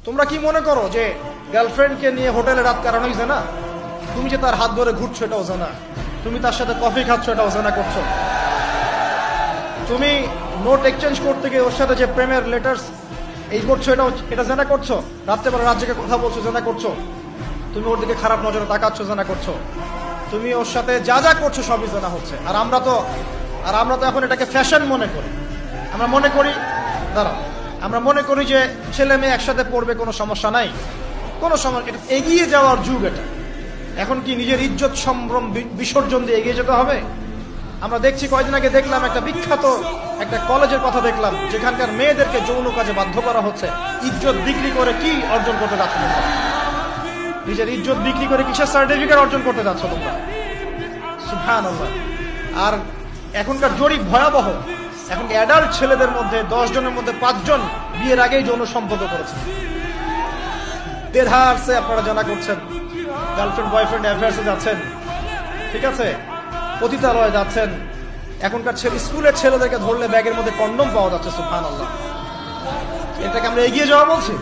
তোমরা কি মনে করো যে গার্লফ্রেন্ডকে নিয়ে হোটেলে রাত কাটানো হয়েছে না? তুমি যে তার হাত ধরে ঘুরছো এটাও জানা, তুমি তার সাথে কফি খাচ্ছ এটাও জানা করছো, তুমি নোট এক্সচেঞ্জ করতে গিয়ে ওর সাথে যে প্রেমের লেটার্স এই করছো এটা জানা করছো, রাত্রেবেলা রাত জেগে কথা বলছো জানা করছো, তুমি ওর দিকে খারাপ নজরে তাকাচ্ছ জানা করছো, তুমি ওর সাথে যা যা করছো সবই জানা হচ্ছে। আর আমরা তো এখন এটাকে ফ্যাশন মনে করি। আমরা মনে করি যে ছেলে মেয়ে একসাথে পড়বে, কোনো সমস্যা নাই, কোনো সমস্যা। এটা এগিয়ে যাওয়ার যুগ। এটা এখন কি নিজের ইজ্জত সম্ভ্রম বিসর্জন দিয়ে এগিয়ে যেতে হবে? আমরা দেখছি, কয়েকদিন আগে দেখলাম একটা বিখ্যাত একটা কলেজের কথা দেখলাম, যেখানকার মেয়েদেরকে যৌন কাজে বাধ্য করা হচ্ছে। ইজ্জত বিক্রি করে কি অর্জন করতে যাচ্ছ তোমরা? নিজের ইজ্জত বিক্রি করে কিসের সার্টিফিকেট অর্জন করতে যাচ্ছ তোমরা? সুবহানাল্লাহ। আর এখনকার জরিপ ভয়াবহ। এখন অ্যাডাল্ট ছেলেদের মধ্যে 10 জনের মধ্যে 5 জন বিয়ের আগেই যৌন সম্পর্ক করেছে। দেড়হারসে আপনারা জানা করছেন, গার্লফ্রেন্ড বয়ফ্রেন্ড অ্যাফেয়ার্সে যাচ্ছেন, ঠিক আছে, পতিতালয়ে যাচ্ছেন। এখনকার স্কুলের ছেলেদেরকে ধরলে ব্যাগের মধ্যে কন্ডম পাওয়া যাচ্ছে। সুবহানাল্লাহ। এটাকে আমরা এগিয়ে যাওয়া বলছি?